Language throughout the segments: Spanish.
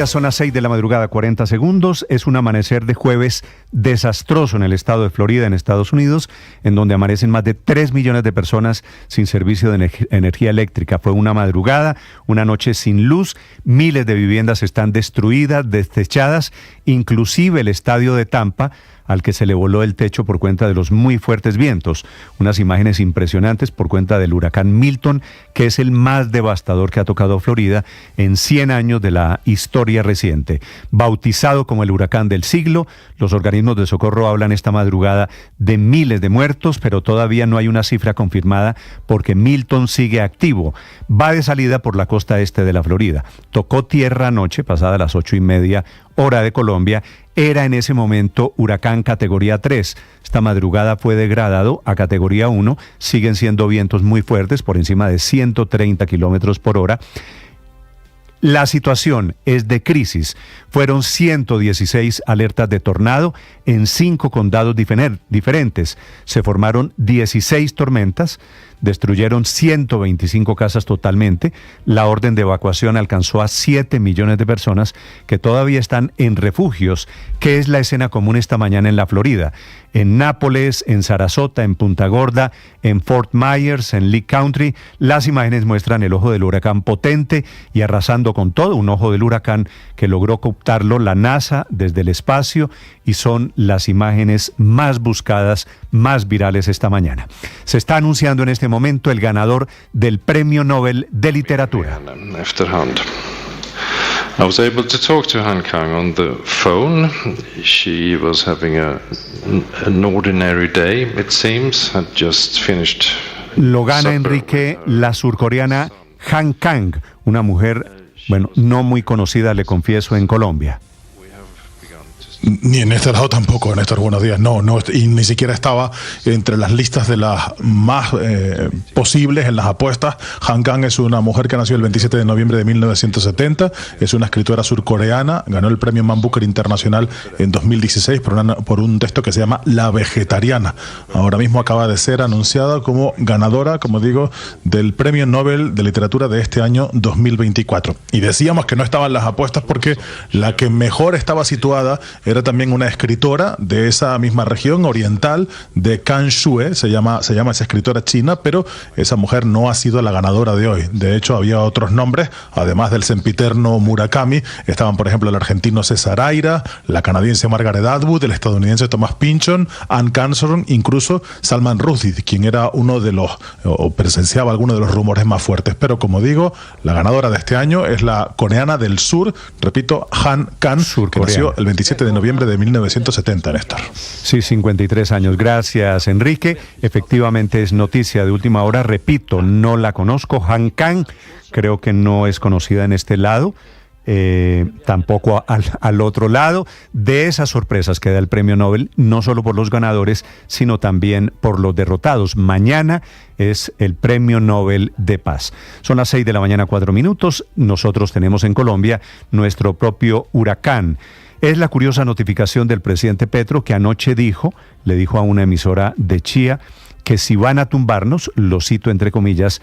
Ya son las 6 de la madrugada, 40 segundos. Es un amanecer de jueves desastroso en el estado de Florida, en Estados Unidos, en donde amanecen más de 3 millones de personas sin servicio de energía eléctrica. Fue una madrugada, una noche sin luz. Miles de viviendas están destruidas, desechadas, inclusive el estadio de Tampa, al que se le voló el techo por cuenta de los muy fuertes vientos. Unas imágenes impresionantes por cuenta del huracán Milton, que es el más devastador que ha tocado Florida en 100 años de la historia reciente. Bautizado como el huracán del siglo, los organismos de socorro hablan esta madrugada de miles de muertos, pero todavía no hay una cifra confirmada porque Milton sigue activo. Va de salida por la costa este de la Florida. Tocó tierra anoche, pasada las 8:30, hora de Colombia. Era en ese momento huracán categoría 3. Esta madrugada fue degradado a categoría 1. Siguen siendo vientos muy fuertes, por encima de 130 kilómetros por hora. La situación es de crisis. Fueron 116 alertas de tornado en 5 condados diferentes. Se formaron 16 tormentas, destruyeron 125 casas totalmente. La orden de evacuación alcanzó a 7 millones de personas que todavía están en refugios. ¿Qué es la escena común esta mañana en la Florida? En Nápoles, en Sarasota, en Punta Gorda, en Fort Myers, en Lee Country, las imágenes muestran el ojo del huracán potente y arrasando con todo, un ojo del huracán que logró captarlo la NASA desde el espacio, y son las imágenes más buscadas, más virales esta mañana. Se está anunciando en este momento el ganador del Premio Nobel de Literatura. I was able to talk to Han Kang on the phone. She was having an ordinary day, it seems, had just finished. Lo gana, Enrique, la surcoreana Han Kang, una mujer, no muy conocida, le confieso, en Colombia. Ni en este lado tampoco, Néstor, buenos días. No, y ni siquiera estaba entre las listas de las más posibles en las apuestas. Han Kang es una mujer que nació el 27 de noviembre de 1970, es una escritora surcoreana, ganó el premio Man Booker Internacional en 2016 por un texto que se llama La Vegetariana. Ahora mismo acaba de ser anunciada como ganadora, como digo, del Premio Nobel de Literatura de este año 2024. Y decíamos que no estaban las apuestas porque la que mejor estaba situada era también una escritora de esa misma región oriental, de Kanshue, se llama esa escritora china, pero esa mujer no ha sido la ganadora de hoy. De hecho, había otros nombres, además del sempiterno Murakami, estaban, por ejemplo, el argentino César Aira, la canadiense Margaret Atwood, el estadounidense Thomas Pynchon, Anne Carson, incluso Salman Rushdie, quien era uno de los, o presenciaba algunos de los rumores más fuertes. Pero, como digo, la ganadora de este año es la coreana del sur, repito, Han Kang, que nació el 27 de noviembre de 1970, Néstor. Sí, 53 años. Gracias, Enrique. Efectivamente es noticia de última hora. Repito, no la conozco. Han Kang, creo que no es conocida en este lado. Tampoco al otro lado. De esas sorpresas que da el Premio Nobel, no solo por los ganadores, sino también por los derrotados. Mañana es el Premio Nobel de Paz. Son las 6 de la mañana, 4 minutos. Nosotros tenemos en Colombia nuestro propio huracán. Es la curiosa notificación del presidente Petro, que anoche le dijo a una emisora de Chía, que si van a tumbarnos, lo cito entre comillas,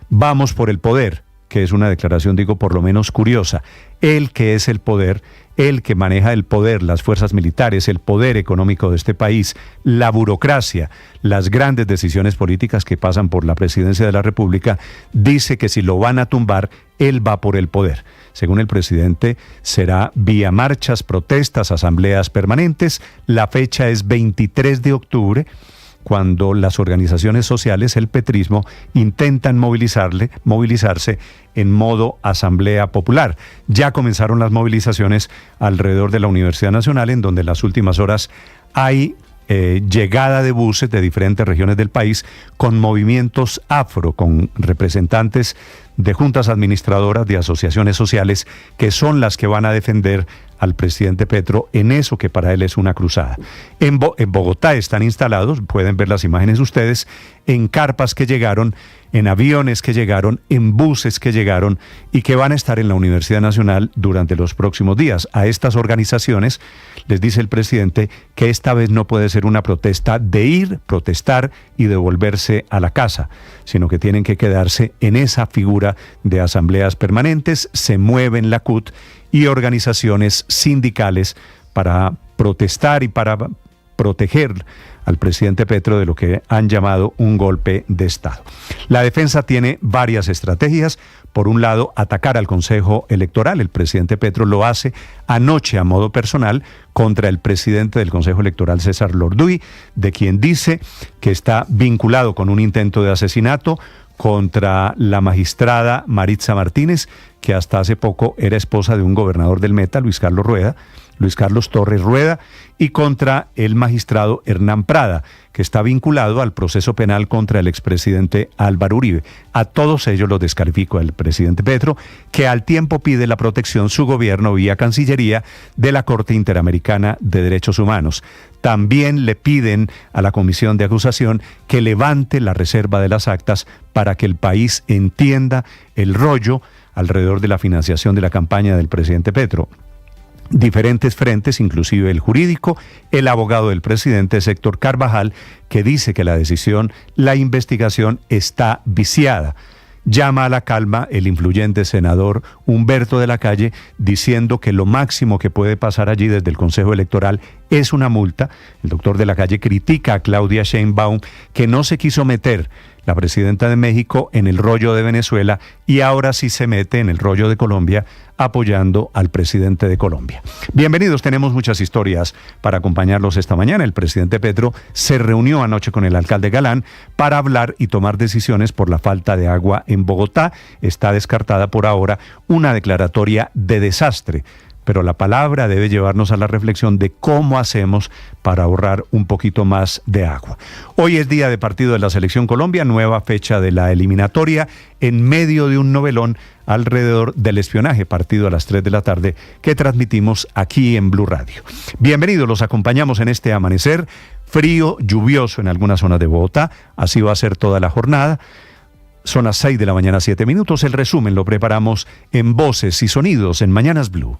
vamos por el poder, que es una declaración, por lo menos curiosa. Él, que es el poder, él que maneja el poder, las fuerzas militares, el poder económico de este país, la burocracia, las grandes decisiones políticas que pasan por la presidencia de la República, dice que si lo van a tumbar, él va por el poder. Según el presidente, será vía marchas, protestas, asambleas permanentes. La fecha es 23 de octubre, cuando las organizaciones sociales, el petrismo, intentan movilizarse en modo asamblea popular. Ya comenzaron las movilizaciones alrededor de la Universidad Nacional, en donde en las últimas horas hay llegada de buses de diferentes regiones del país con movimientos afro, con representantes de juntas administradoras, de asociaciones sociales, que son las que van a defender al presidente Petro en eso que para él es una cruzada. En Bogotá están instalados, pueden ver las imágenes ustedes, en carpas que llegaron en aviones que llegaron, en buses que llegaron y que van a estar en la Universidad Nacional durante los próximos días. A estas organizaciones les dice el presidente que esta vez no puede ser una protesta de ir, protestar y devolverse a la casa, sino que tienen que quedarse en esa figura de asambleas permanentes. Se mueven la CUT y organizaciones sindicales para protestar y para proteger al presidente Petro de lo que han llamado un golpe de Estado. La defensa tiene varias estrategias. Por un lado, atacar al Consejo Electoral. El presidente Petro lo hace anoche a modo personal contra el presidente del Consejo Electoral, César Lorduy, de quien dice que está vinculado con un intento de asesinato contra la magistrada Maritza Martínez, que hasta hace poco era esposa de un gobernador del Meta, Luis Carlos Torres Rueda, y contra el magistrado Hernán Prada, que está vinculado al proceso penal contra el expresidente Álvaro Uribe. A todos ellos los descalificó el presidente Petro, que al tiempo pide la protección su gobierno vía Cancillería de la Corte Interamericana de Derechos Humanos. También le piden a la comisión de acusación que levante la reserva de las actas para que el país entienda el rollo alrededor de la financiación de la campaña del presidente Petro. Diferentes frentes, inclusive el jurídico. El abogado del presidente es Héctor Carvajal, que dice que la investigación está viciada. Llama a la calma el influyente senador Humberto de la Calle, diciendo que lo máximo que puede pasar allí desde el Consejo Electoral es una multa. El doctor de la Calle critica a Claudia Sheinbaum, que no se quiso meter, la presidenta de México, en el rollo de Venezuela y ahora sí se mete en el rollo de Colombia apoyando al presidente de Colombia. Bienvenidos, tenemos muchas historias para acompañarlos esta mañana. El presidente Petro se reunió anoche con el alcalde Galán para hablar y tomar decisiones por la falta de agua en Bogotá. Está descartada por ahora una declaratoria de desastre, pero la palabra debe llevarnos a la reflexión de cómo hacemos para ahorrar un poquito más de agua. Hoy es día de partido de la Selección Colombia, nueva fecha de la eliminatoria, en medio de un novelón alrededor del espionaje, partido a las 3 de la tarde que transmitimos aquí en Blue Radio. Bienvenidos, los acompañamos en este amanecer, frío, lluvioso en algunas zonas de Bogotá, así va a ser toda la jornada. Son las 6 de la mañana, 7 minutos. El resumen lo preparamos en Voces y Sonidos en Mañanas Blue.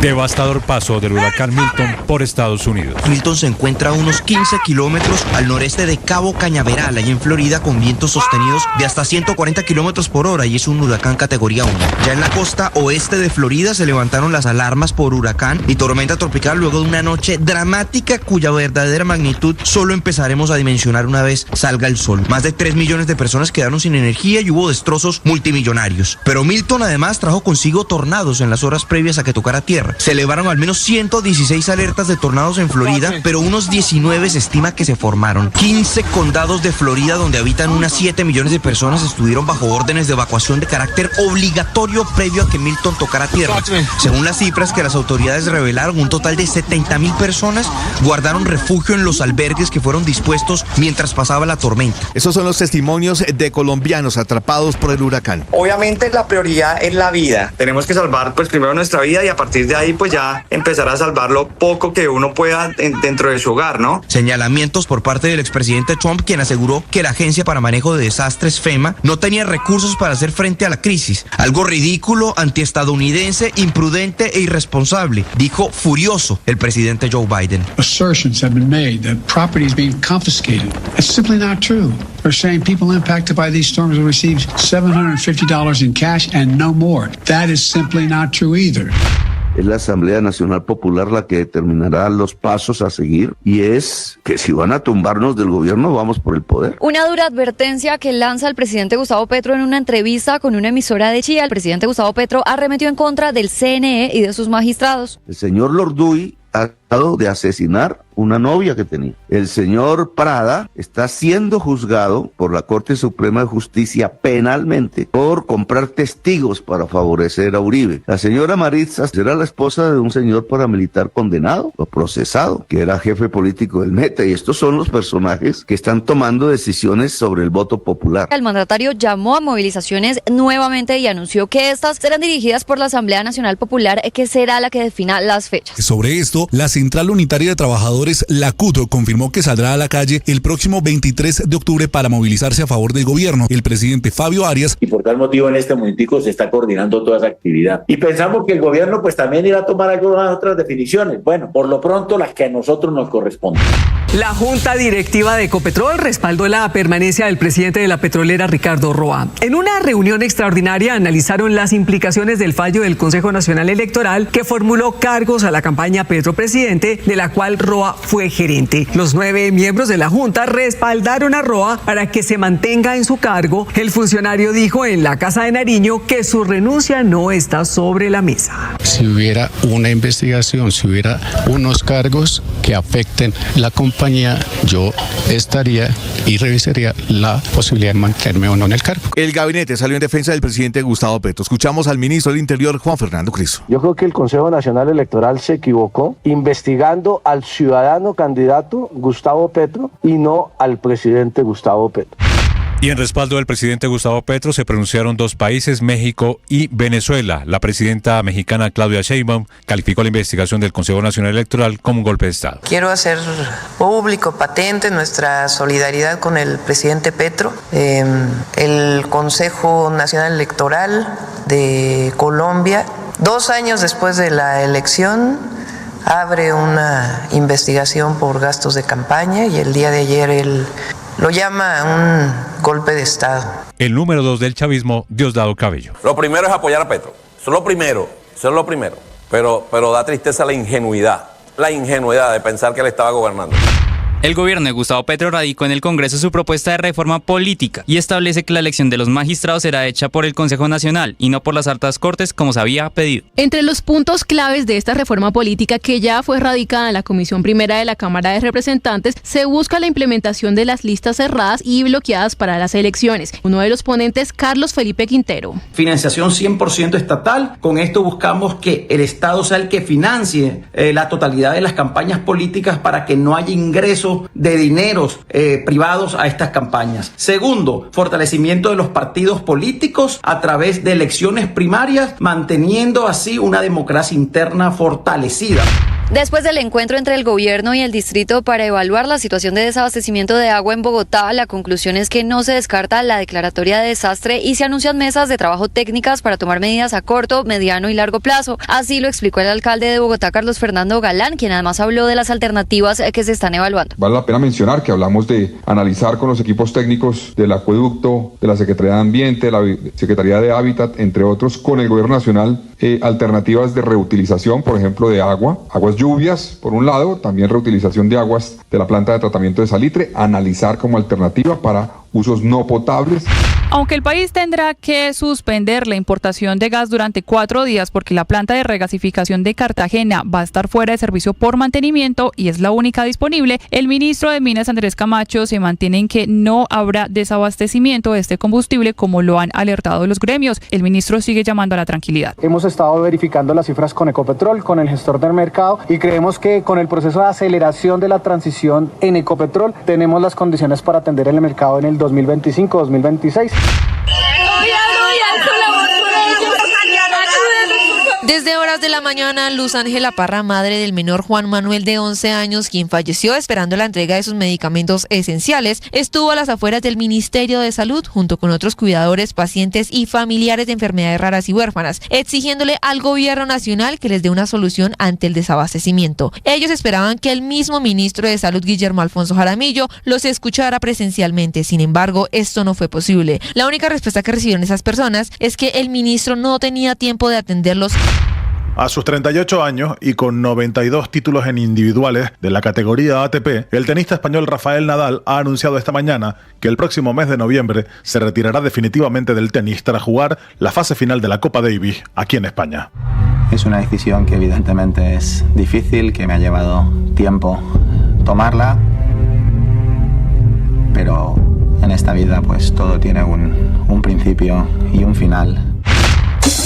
Devastador paso del huracán Milton por Estados Unidos. Milton se encuentra a unos 15 kilómetros al noreste de Cabo Cañaveral, allá en Florida, con vientos sostenidos de hasta 140 kilómetros por hora, y es un huracán categoría 1. Ya en la costa oeste de Florida se levantaron las alarmas por huracán y tormenta tropical luego de una noche dramática cuya verdadera magnitud solo empezaremos a dimensionar una vez salga el sol. Más de 3 millones de personas quedaron sin energía y hubo destrozos multimillonarios. Pero Milton además trajo consigo tornados en las horas previas a que tocara tierra. Se elevaron al menos 116 alertas de tornados en Florida, pero unos 19 se estima que se formaron. 15 condados de Florida, donde habitan unas 7 millones de personas, estuvieron bajo órdenes de evacuación de carácter obligatorio previo a que Milton tocara tierra. Según las cifras que las autoridades revelaron, un total de 70,000 personas guardaron refugio en los albergues que fueron dispuestos mientras pasaba la tormenta. Esos son los testimonios de colombianos atrapados por el huracán. Obviamente la prioridad es la vida. Tenemos que salvar pues primero nuestra vida y a partir de ahí pues ya empezar a salvar lo poco que uno pueda dentro de su hogar, ¿no? Señalamientos por parte del expresidente Trump, quien aseguró que la Agencia para Manejo de Desastres, FEMA, no tenía recursos para hacer frente a la crisis. Algo ridículo, antiestadounidense, imprudente e irresponsable, dijo furioso el presidente Joe Biden. Assertions have been made that property is being confiscated. It's simply not true. They're saying people impacted by these storms will receive $750 in cash and no more. That is simply not true either. Es la Asamblea Nacional Popular la que determinará los pasos a seguir, y es que si van a tumbarnos del gobierno, vamos por el poder. Una dura advertencia que lanza el presidente Gustavo Petro en una entrevista con una emisora de Chía. El presidente Gustavo Petro arremetió en contra del CNE y de sus magistrados. El señor Lorduy ha tratado de asesinar una novia que tenía. El señor Prada está siendo juzgado por la Corte Suprema de Justicia penalmente por comprar testigos para favorecer a Uribe. La señora Maritza será la esposa de un señor paramilitar condenado o procesado, que era jefe político del Meta, y estos son los personajes que están tomando decisiones sobre el voto popular. El mandatario llamó a movilizaciones nuevamente y anunció que estas serán dirigidas por la Asamblea Nacional Popular, que será la que defina las fechas. Sobre esto, las Central Unitaria de Trabajadores, la CUT, confirmó que saldrá a la calle el próximo 23 de octubre para movilizarse a favor del gobierno. El presidente Fabio Arias. Y por tal motivo en este momentico se está coordinando toda esa actividad. Y pensamos que el gobierno pues también irá a tomar algunas otras definiciones. Bueno, por lo pronto las que a nosotros nos corresponden. La Junta Directiva de Ecopetrol respaldó la permanencia del presidente de la petrolera, Ricardo Roa. En una reunión extraordinaria analizaron las implicaciones del fallo del Consejo Nacional Electoral que formuló cargos a la campaña Petro Presidente, de la cual Roa fue gerente. Los 9 miembros de la Junta respaldaron a Roa para que se mantenga en su cargo. El funcionario dijo en la Casa de Nariño que su renuncia no está sobre la mesa. Si hubiera una investigación, si hubiera unos cargos que afecten la compañía, yo estaría y revisaría la posibilidad de mantenerme o no en el cargo. El gabinete salió en defensa del presidente Gustavo Petro. Escuchamos al ministro del Interior, Juan Fernando Cristo. Yo creo que el Consejo Nacional Electoral se equivocó investigando al ciudadano candidato Gustavo Petro y no al presidente Gustavo Petro. Y en respaldo del presidente Gustavo Petro se pronunciaron 2 países, México y Venezuela. La presidenta mexicana Claudia Sheinbaum calificó la investigación del Consejo Nacional Electoral como un golpe de Estado. Quiero hacer público, patente, nuestra solidaridad con el presidente Petro. El Consejo Nacional Electoral de Colombia, 2 años después de la elección, abre una investigación por gastos de campaña y el día de ayer él lo llama un golpe de Estado. El número 2 del chavismo, Diosdado Cabello. Lo primero es apoyar a Petro. Eso es lo primero. Pero da tristeza la ingenuidad de pensar que él estaba gobernando. El gobierno de Gustavo Petro radicó en el Congreso su propuesta de reforma política y establece que la elección de los magistrados será hecha por el Consejo Nacional y no por las altas cortes como se había pedido. Entre los puntos claves de esta reforma política, que ya fue radicada en la Comisión Primera de la Cámara de Representantes, se busca la implementación de las listas cerradas y bloqueadas para las elecciones. Uno de los ponentes, Carlos Felipe Quintero. Financiación 100% estatal. Con esto buscamos que el Estado sea el que financie la totalidad de las campañas políticas para que no haya ingresos de dineros privados a estas campañas. Segundo, fortalecimiento de los partidos políticos a través de elecciones primarias, manteniendo así una democracia interna fortalecida. Después del encuentro entre el gobierno y el distrito para evaluar la situación de desabastecimiento de agua en Bogotá, la conclusión es que no se descarta la declaratoria de desastre y se anuncian mesas de trabajo técnicas para tomar medidas a corto, mediano y largo plazo. Así lo explicó el alcalde de Bogotá, Carlos Fernando Galán, quien además habló de las alternativas que se están evaluando. Vale la pena mencionar que hablamos de analizar con los equipos técnicos del acueducto, de la Secretaría de Ambiente, de la Secretaría de Hábitat, entre otros, con el gobierno nacional, alternativas de reutilización, por ejemplo, de aguas lluvias, por un lado, también reutilización de aguas de la planta de tratamiento de salitre, analizar como alternativa para usos no potables. Aunque el país tendrá que suspender la importación de gas durante 4 días porque la planta de regasificación de Cartagena va a estar fuera de servicio por mantenimiento y es la única disponible, el ministro de Minas, Andrés Camacho, se mantiene en que no habrá desabastecimiento de este combustible como lo han alertado los gremios. El ministro sigue llamando a la tranquilidad. Hemos estado verificando las cifras con Ecopetrol, con el gestor del mercado, y creemos que con el proceso de aceleración de la transición en Ecopetrol tenemos las condiciones para atender el mercado en el 2025-2026. Desde horas de la mañana, Luz Ángela Parra, madre del menor Juan Manuel de 11 años, quien falleció esperando la entrega de sus medicamentos esenciales, estuvo a las afueras del Ministerio de Salud junto con otros cuidadores, pacientes y familiares de enfermedades raras y huérfanas, exigiéndole al gobierno nacional que les dé una solución ante el desabastecimiento. Ellos esperaban que el mismo ministro de Salud, Guillermo Alfonso Jaramillo, los escuchara presencialmente. Sin embargo, esto no fue posible. La única respuesta que recibieron esas personas es que el ministro no tenía tiempo de atenderlos. A sus 38 años y con 92 títulos en individuales de la categoría ATP, el tenista español Rafael Nadal ha anunciado esta mañana que el próximo mes de noviembre se retirará definitivamente del tenis tras jugar la fase final de la Copa Davis aquí en España. Es una decisión que evidentemente es difícil, que me ha llevado tiempo tomarla, pero en esta vida pues todo tiene un principio y un final.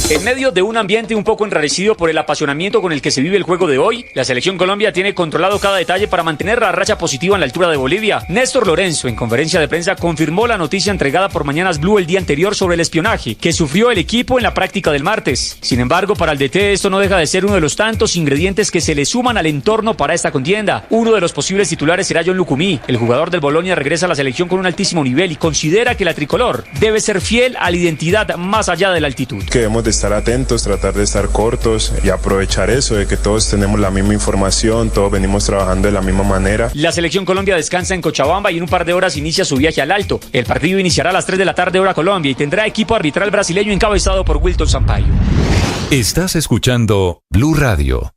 En medio de un ambiente un poco enrarecido por el apasionamiento con el que se vive el juego de hoy, la selección Colombia tiene controlado cada detalle para mantener la racha positiva en la altura de Bolivia. Néstor Lorenzo, en conferencia de prensa, confirmó la noticia entregada por Mañanas Blue el día anterior sobre el espionaje que sufrió el equipo en la práctica del martes. Sin embargo, para el DT esto no deja de ser uno de los tantos ingredientes que se le suman al entorno para esta contienda. Uno de los posibles titulares será John Lucumí. El jugador del Bolonia regresa a la selección con un altísimo nivel y considera que la tricolor debe ser fiel a la identidad más allá de la altitud. Que debemos de estar atentos, tratar de estar cortos y aprovechar eso de que todos tenemos la misma información, todos venimos trabajando de la misma manera. La selección Colombia descansa en Cochabamba y en un par de horas inicia su viaje al Alto. El partido iniciará a las 3 de la tarde hora Colombia y tendrá equipo arbitral brasileño encabezado por Wilton Sampaio. Estás escuchando Blue Radio.